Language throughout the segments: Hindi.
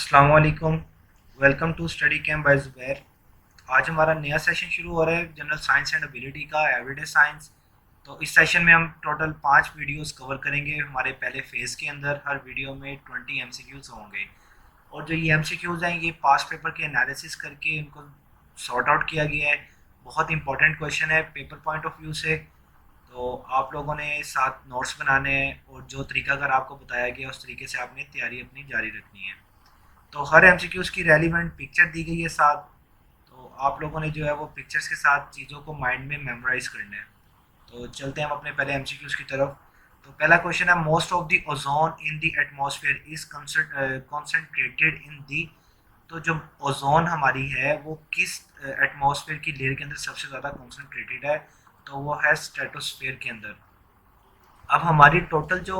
अस्सलाम वालेकुम। Welcome to study camp by Zubair. आज हमारा नया सेशन शुरू हो रहा है जनरल साइंस एंड एबिलिटी का, एवरीडे साइंस। तो इस सेशन में हम टोटल 5 वीडियोस कवर करेंगे। हमारे पहले फेज़ के अंदर हर वीडियो में 20 MCQs होंगे, और जो ये MCQs हैं ये पास पेपर के एनालिसिस करके इनको सॉर्ट आउट किया गया है। बहुत इंपॉर्टेंट क्वेश्चन है पेपर पॉइंट ऑफ व्यू से। तो आप लोगों ने साथ नोट्स बनाने हैं, और जो तरीका अगर आपको बताया गया उस तरीके से आपने तैयारी अपनी जारी रखनी है। तो हर MCQs की रेलिवेंट पिक्चर दी गई है साथ। तो आप लोगों ने जो है वो पिक्चर्स के साथ चीज़ों को माइंड में मेमोराइज करना है। तो चलते हैं हम अपने पहले MCQs की तरफ। तो पहला क्वेश्चन है, most of the ozone in the atmosphere is concentrated in the. तो जो ओजोन हमारी है वो किस एटमॉस्फेयर की लेयर के अंदर सबसे ज़्यादा कॉन्सेंट्रेटेड है? तो वो है स्ट्रेटोस्फेयर के अंदर। अब हमारी टोटल जो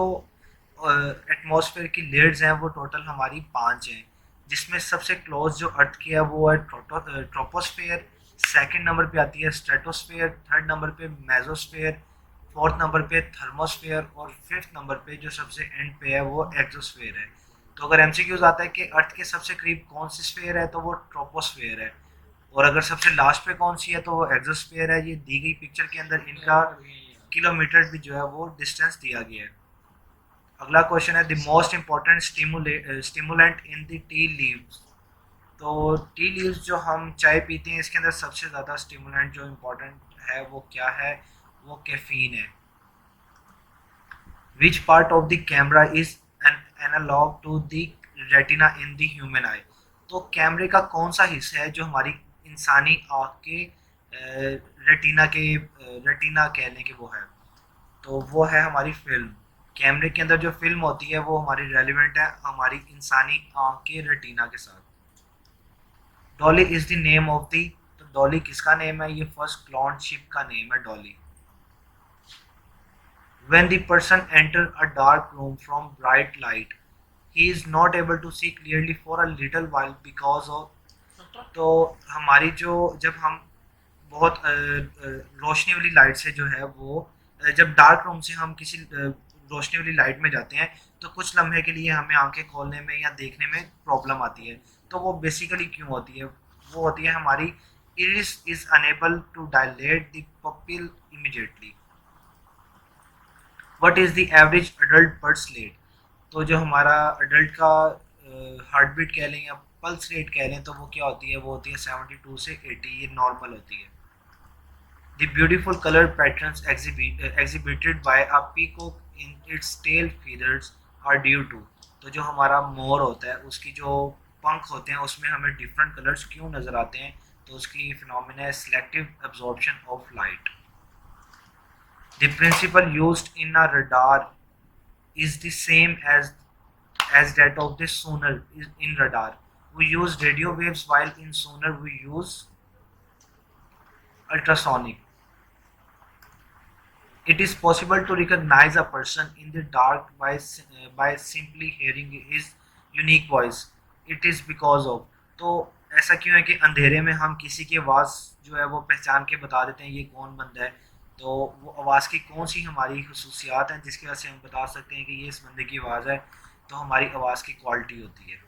एटमॉस्फेयर की लेयर्स हैं वो टोटल हमारी 5 हैं, जिसमें सबसे क्लोज जो अर्थ की है वो है ट्रोपोस्फेयर। सेकंड नंबर पे आती है स्ट्रेटोस्फेयर, थर्ड नंबर पे मेसोस्फेयर, फोर्थ नंबर पे थर्मोस्फेयर, और फिफ्थ नंबर पे जो सबसे एंड पे है वो एक्सोस्फेयर है। तो अगर MCQs आता है कि अर्थ के सबसे करीब कौन सी स्फेयर है तो वो ट्रोपोस्फेयर है, और अगर सबसे लास्ट पे कौन सी है तो वो एक्सोस्फेयर है। ये दी गई पिक्चर के अंदर इनका किलोमीटर भी जो है वो डिस्टेंस दिया गया है। अगला क्वेश्चन है, the most important stimulant in the tea leaves. तो टी लीव्स जो हम चाय पीते हैं इसके अंदर सबसे ज़्यादा स्टिमुलेंट जो इम्पोर्टेंट है वो क्या है? वो कैफीन है। Which part of the camera is an analogue to the retina in the human eye. तो कैमरे का कौन सा हिस्सा है जो हमारी इंसानी आँख के रेटिना कह लें कि वो है? तो वो है हमारी फिल्म। कैमरे के अंदर जो फिल्म होती है वो हमारी रेलिवेंट है हमारी इंसानी आँख के रेटिना के साथ। Dolly is the name of the. तो डॉली किसका नेम है? ये फर्स्ट क्लॉन शिप का नेम है Dolly. When the person enter a dark room from bright light, he is not able to see clearly for a little while because of। तो हमारी जो जब हम बहुत रोशनी वाली लाइट से जो है वो जब डार्क रूम से हम किसी रोशनी वाली लाइट में जाते हैं तो कुछ लम्हे के लिए हमें आंखें खोलने में या देखने में प्रॉब्लम आती है। तो वो बेसिकली क्यों होती है? वो होती है हमारी iris is unable to dilate the pupil immediately. What is the average adult pulse rate? तो जो हमारा अडल्ट का हार्ट बीट कह लें या पल्स रेट कह लें तो वो क्या होती है? वो होती है 72 से 80, ये नॉर्मल होती है। The beautiful color patterns exhibited by a peacock in its tail feathers are due to। तो जो हमारा मोर होता है उसकी जो पंख होते हैं उसमें हमें डिफरेंट कलर्स क्यों नज़र आते हैं? तो उसकी फिनोमिना है selective absorption of light. The principle used in a radar is the same as that of the sonar in radar. We use radio waves, while in sonar we use ultrasonic. It is possible to recognize a person in the dark by simply hearing his unique voice. It is because of। तो ऐसा क्यों है कि अंधेरे में हम किसी की आवाज़ जो है वो पहचान के बता देते हैं ये कौन बंदा है? तो वो आवाज़ की कौन सी हमारी खसूसियात हैं जिसकी वजह से हम बता सकते हैं कि ये इस बंदे की आवाज़ है? तो हमारी आवाज़ की क्वालिटी होती है।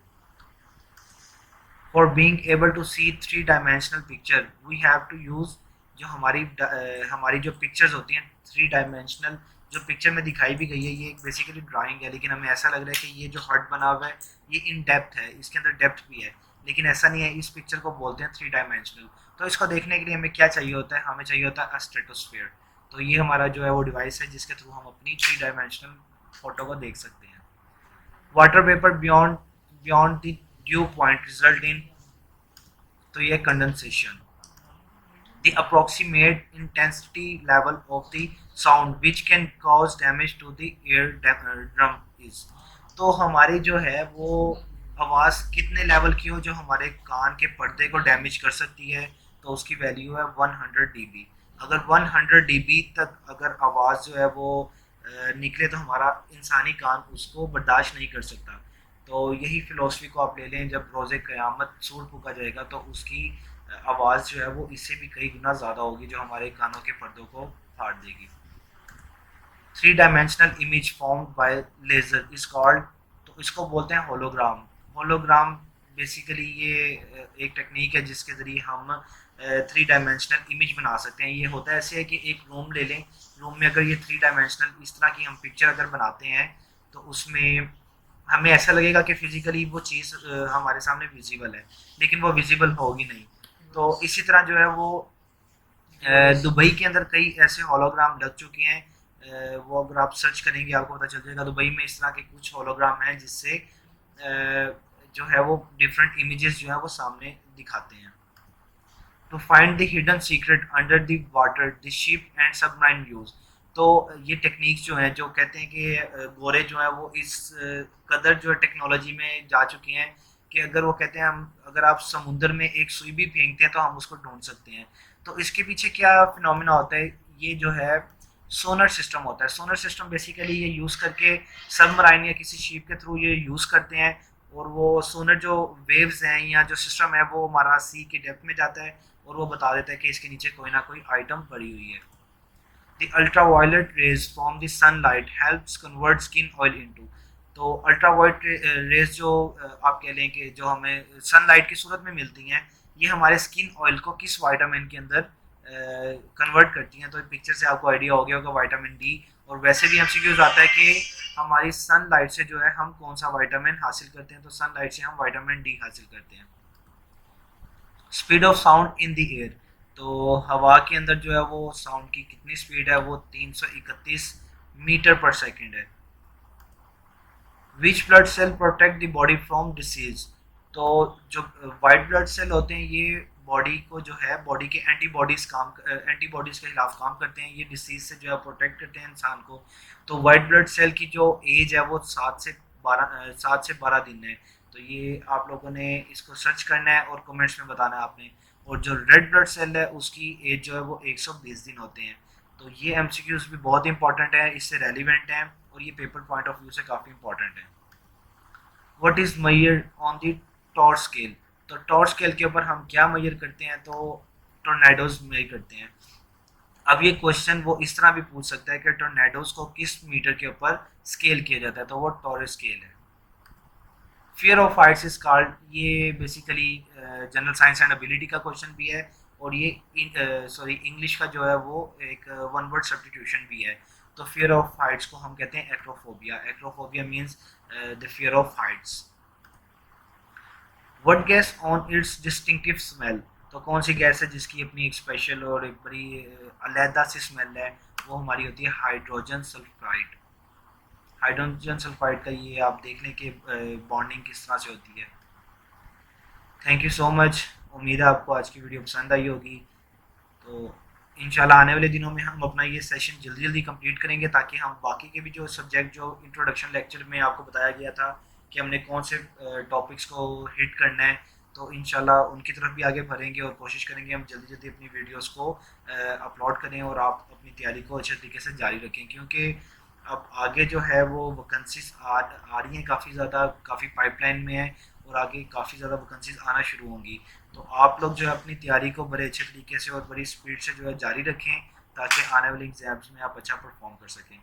For being able to see three dimensional picture we have to use. जो हमारी जो पिक्चर्स होती हैं थ्री डायमेंशनल, जो पिक्चर में दिखाई भी गई है ये एक बेसिकली ड्राइंग है, लेकिन हमें ऐसा लग रहा है कि ये जो हर्ट बना हुआ है ये इन डेप्थ है, इसके अंदर डेप्थ भी है, लेकिन ऐसा नहीं है। इस पिक्चर को बोलते हैं थ्री डायमेंशनल। तो इसको देखने के लिए हमें क्या चाहिए होता है? हमें चाहिए होता है स्ट्रेटोस्फेयर। तो ये हमारा जो है वो डिवाइस है जिसके थ्रू हम अपनी थ्री डायमेंशनल फोटो को देख सकते हैं। Water vapour beyond the due point result in. तो ये condensation. The approximate intensity level of the sound which can cause damage to the drum is। तो हमारी जो है वो आवाज़ कितने लेवल की हो जो हमारे कान के पर्दे को डैमेज कर सकती है? तो उसकी वैल्यू है 100 dB। अगर 100 dB तक अगर आवाज़ जो है वो निकले तो हमारा इंसानी कान उसको बर्दाश्त नहीं कर सकता। तो यही फ़िलॉसफी को आप ले लें, जब रोज़े क़यामत सूर फूका जाएगा तो उसकी आवाज़ जो है वो इससे भी कई गुना ज़्यादा होगी जो हमारे कानों के पर्दों को फाड़ देगी। Three dimensional image formed by laser is called. तो इसको बोलते हैं होलोग्राम। होलोग्राम बेसिकली ये एक टेक्निक है जिसके ज़रिए हम 3 डायमेंशनल इमेज बना सकते हैं। ये होता है ऐसे है कि एक रूम ले लें, रूम में अगर ये 3 डायमेंशनल इस तरह की हम पिक्चर अगर बनाते हैं तो उसमें हमें ऐसा लगेगा कि फिजिकली वो चीज़ हमारे सामने विजिबल है, लेकिन वो विजिबल होगी नहीं। तो इसी तरह जो है वो दुबई के अंदर कई ऐसे होलोग्राम लग चुके हैं। वो अगर आप सर्च करेंगे आपको पता चल जाएगा, दुबई में इस तरह के कुछ होलोग्राम हैं जिससे जो है वो डिफरेंट इमेजेस जो है वो सामने दिखाते हैं। To find the hidden secret under the water the ship and submarine views. तो ये टेक्निक्स जो हैं, जो कहते हैं कि गोरे जो हैं वो इस कदर जो है टेक्नोलॉजी में जा चुके हैं कि अगर वो कहते हैं हम अगर आप समुद्र में एक सुई भी फेंकते हैं तो हम उसको ढूंढ सकते हैं। तो इसके पीछे क्या फिनोमिना होता है, ये जो है सोनर सिस्टम होता है। सोनर सिस्टम बेसिकली ये यूज़ करके सबमराइन या किसी शिप के थ्रू ये यूज़ करते हैं, और वो सोनर जो वेव्स हैं या जो सिस्टम है वो हमारा सी की डेप्थ में जाता है और वो बता देता है कि इसके नीचे कोई ना कोई आइटम पड़ी हुई है। The ultraviolet rays from the sunlight helps convert skin oil into। तो अल्ट्रावायलेट रेज जो आप कह लें कि जो हमें सनलाइट की सूरत में मिलती हैं, ये हमारे स्किन ऑयल को किस विटामिन के अंदर कन्वर्ट करती हैं। तो पिक्चर से आपको आइडिया हो गया होगा विटामिन डी। और वैसे भी एमसीक्यूज आता है कि हमारी सनलाइट से जो है हम कौन सा विटामिन हासिल करते हैं, तो सनलाइट से हम विटामिन डी हासिल करते हैं। Speed of sound in the air. तो हवा के अंदर जो है वो साउंड की कितनी स्पीड है, वो 331 मीटर पर सेकंड है। Which blood cell protect the body from disease. तो जो वाइट ब्लड सेल होते हैं ये बॉडी को जो है बॉडी के एंटीबॉडीज के खिलाफ काम करते हैं, ये डिसीज से जो है प्रोटेक्ट करते हैं इंसान को। तो वाइट ब्लड सेल की जो एज है वो 7 से 12 दिन है। तो ये आप लोगों ने इसको सर्च करना है और कमेंट्स में बताना है आपने। और जो रेड ब्लड सेल है उसकी एज जो है वो 120 दिन होते हैं। तो ये एमसीक्यूज भी बहुत इंपॉर्टेंट है, इससे रेलिवेंट है और ये पेपर पॉइंट ऑफ व्यू से काफ़ी इंपॉर्टेंट है। What is measured on the torr scale. तो टॉर स्केल के ऊपर हम क्या मेजर करते हैं, तो टोर्नेडोज मेजर करते हैं। अब ये क्वेश्चन वो इस तरह भी पूछ सकता है कि टोर्नेडोज को किस मीटर के ऊपर स्केल किया जाता है, तो वो टॉर स्केल है। Fear of heights is called, ये basically general science and ability का क्वेश्चन भी है, और ये इंग्लिश का जो है वो एक वन वर्ड सब्स्टिट्यूशन भी है। तो फियर ऑफ हाइट्स को हम कहते हैं acrophobia. Acrophobia means the fear of Heights. What gas on it's distinctive smell. तो कौन सी गैस है जिसकी अपनी एक स्पेशल और एक बड़ी अलहदा सी स्मेल है, वो हमारी होती है हाइड्रोजन सल्फाइड। हाइड्रोजन सल्फाइड का ये आप देख लें कि बॉन्डिंग किस तरह से होती है। थैंक यू सो मच, उम्मीद है आपको आज की वीडियो पसंद आई होगी। तो इंशाल्लाह आने वाले दिनों में हम अपना ये सेशन जल्दी जल्दी कंप्लीट करेंगे, ताकि हम बाकी के भी जो सब्जेक्ट जो इंट्रोडक्शन लेक्चर में आपको बताया गया था कि हमने कौन से टॉपिक्स को हिट करना है, तो इंशाल्लाह उनकी तरफ भी आगे बढ़ेंगे और कोशिश करेंगे हम जल्दी जल्दी अपनी वीडियोस को अपलोड करें और आप अपनी तैयारी को अच्छे तरीके से जारी रखें। क्योंकि अब आगे जो है वो वैकेंसीज आ रही हैं काफ़ी ज़्यादा, काफ़ी पाइपलाइन में है, और आगे काफ़ी ज़्यादा वैकेंसीज आना शुरू होंगी। तो आप लोग जो है अपनी तैयारी को बड़े अच्छे तरीके से और बड़ी स्पीड से जो है जारी रखें, ताकि आने वाले एग्जाम्स में आप अच्छा परफॉर्म कर सकें।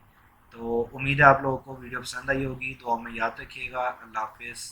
तो उम्मीद है आप लोगों को वीडियो पसंद आई होगी, तो हमें याद रखिएगा। अल्लाह हाफिज़।